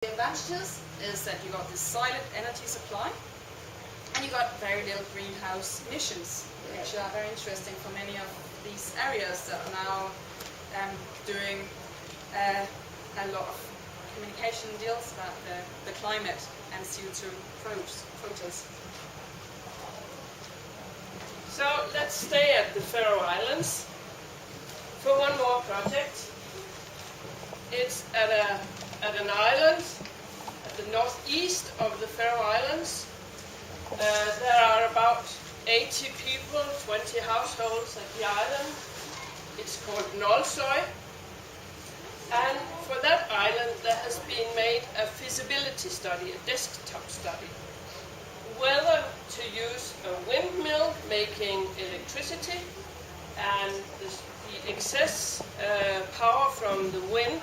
The advantages is that you got this silent energy supply, and you got very little greenhouse emissions, which are very interesting for many of these areas that are now doing a lot of communication deals about the climate and CO2 quotas. So let's stay at the Faroe Islands for one more project. It's at an island at the northeast of the Faroe Islands. There are about 80 people, 20 households at the island. It's called Nolsoy. And for that island there has been made a feasibility study, a desktop study, whether to use a windmill making electricity and the excess power from the wind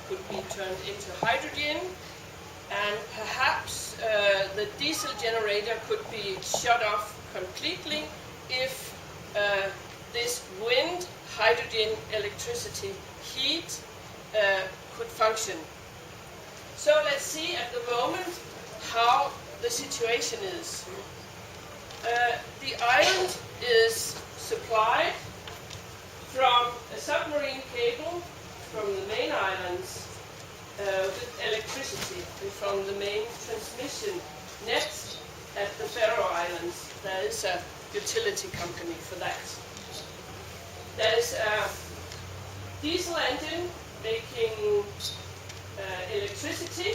could be turned into hydrogen, and perhaps the diesel generator could be shut off completely if this wind, hydrogen, electricity, heat could function. So let's see at the moment how the situation is. The island is supplied from a submarine cable from the main islands with electricity, and from the main transmission net at the Faroe Islands. There is a utility company for that. There is a diesel engine making electricity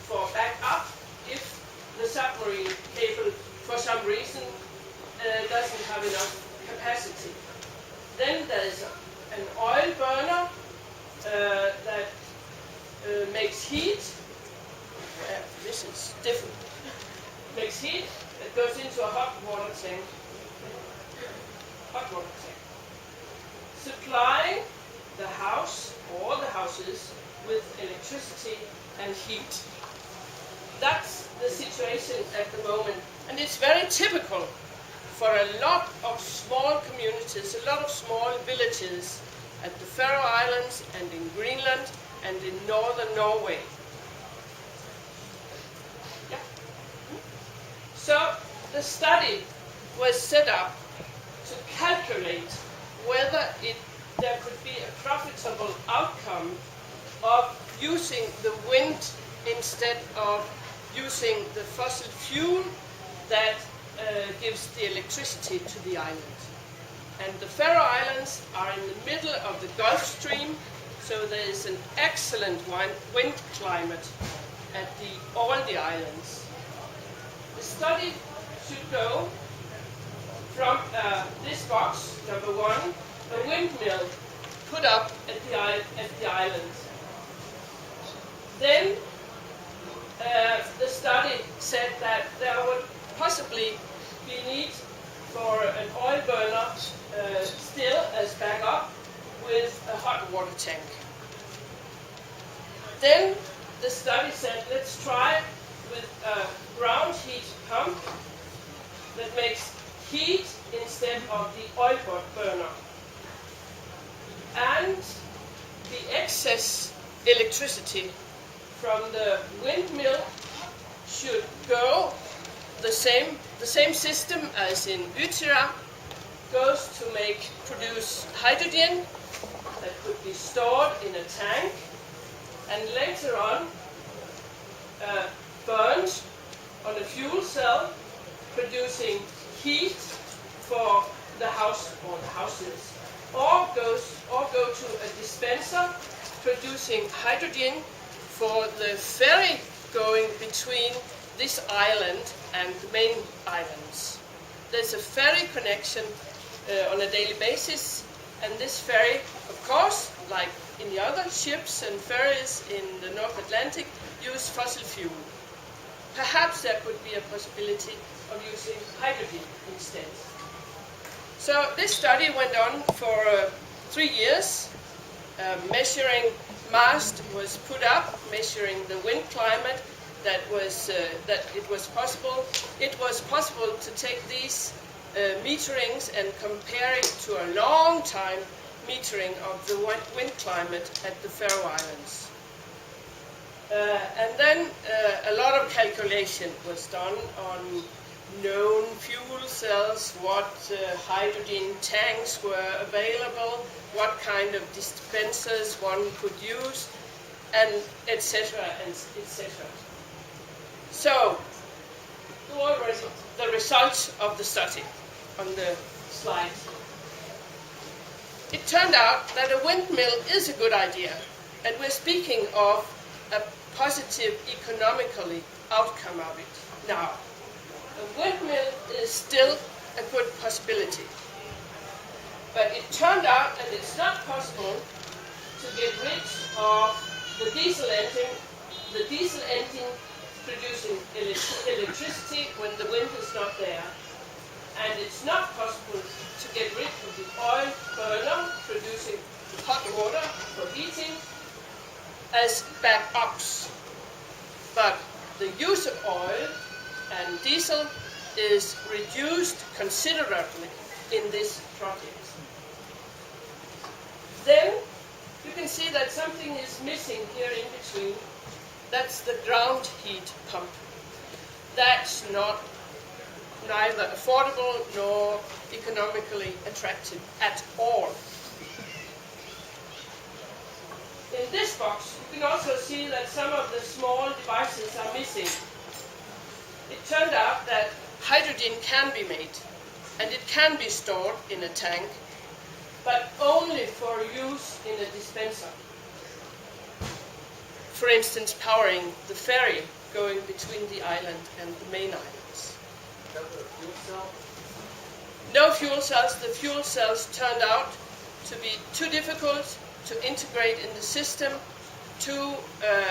for backup if the submarine cable for some reason doesn't have enough capacity. Then there is an oil burner that makes heat. This is different. Makes heat that goes into a hot water tank. Hot water tank. Supplying the house or the houses with electricity and heat. That's the situation at the moment, and it's very typical for a lot of small communities, a lot of small villages at the Faroe Islands and in Greenland and in northern Norway. Yeah. So the study was set up to calculate whether there could be a profitable outcome of using the wind instead of using the fossil fuel that gives the electricity to the island. And the Faroe Islands are in the middle of the Gulf Stream, so there is an excellent wind climate at all the islands. The study should go from this box, number 1, a windmill put up at the island. Then the study said that there would possibly be need for an oil burner still as backup with a hot water tank. Then the study said, let's try with a ground heat pump that makes heat instead of the oil burner. And the excess electricity from the windmill should go the same system as in Utsira, goes to produce hydrogen that could be stored in a tank and later on burned on a fuel cell, producing heat for the house or the houses, or go to a dispenser producing hydrogen for the ferry going between this island and the main islands. There's a ferry connection on a daily basis, and this ferry, of course, like in the other ships and ferries in the North Atlantic, use fossil fuel. Perhaps there could be a possibility of using hydrogen instead. So this study went on for 3 years. Measuring mast was put up, measuring the wind climate. That it was possible to take these meterings and compare it to a long time metering of the wind climate at the Faroe Islands. And then a lot of calculation was done on known fuel cells, what hydrogen tanks were available, what kind of dispensers one could use, and etc. and etc. So, the results of the study on the slide. It turned out that a windmill is a good idea, and we're speaking of a positive economically outcome of it. Now, a windmill is still a good possibility, but it turned out that it's not possible to get rid of the diesel engine producing electricity when the wind is not there. And it's not possible to get rid of the oil burner producing hot water for heating as backups. But the use of oil and diesel is reduced considerably in this project. Then you can see that something is missing here in between. That's the ground heat pump. That's neither affordable nor economically attractive at all. In this box, you can also see that some of the small devices are missing. It turned out that hydrogen can be made, and it can be stored in a tank, but only for use in a dispenser. For instance, powering the ferry going between the island and the main islands. No fuel cells. The fuel cells turned out to be too difficult to integrate in the system, too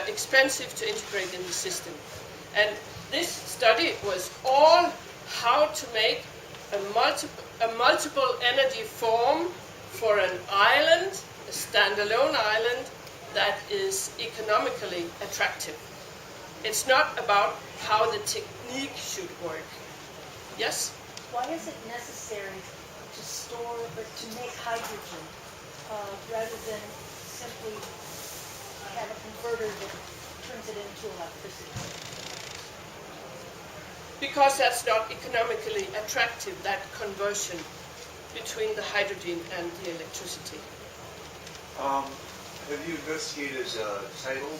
expensive to integrate in the system. And this study was all how to make a multiple energy form for an island, a standalone island, that is economically attractive. It's not about how the technique should work. Yes? Why is it necessary to store or to make hydrogen rather than simply have a converter that turns it into electricity? Because that's not economically attractive, that conversion between the hydrogen and the electricity. Have you investigated tidal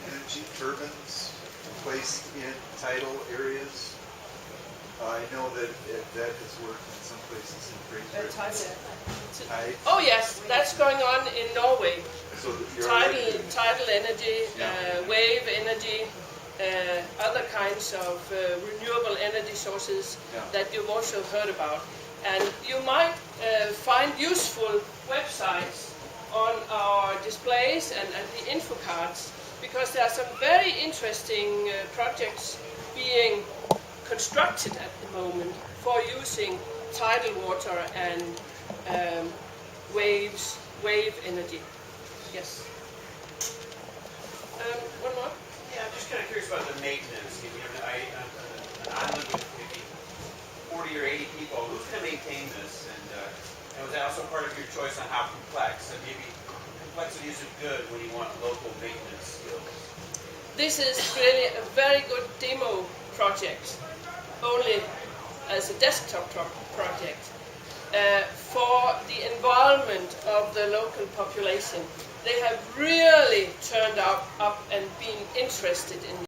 energy turbines placed in tidal areas? I know that that has worked in some places in Great Britain. Oh yes, that's going on in Norway. So you're tidal energy, Yeah. wave energy, other kinds of renewable energy sources that you've also heard about. And you might find useful websites on our displays and at the info cards, because there are some very interesting projects being constructed at the moment for using tidal water and wave energy. Yes. One more? Yeah, I'm just kind of curious about the maintenance. You know, an island with maybe 40 or 80 people, who's going to maintain this? And was that also part of your choice on how complex? And maybe complexity isn't good when you want local maintenance skills. This is really a very good demo project, only as a desktop project, for the involvement of the local population. They have really turned up and been interested in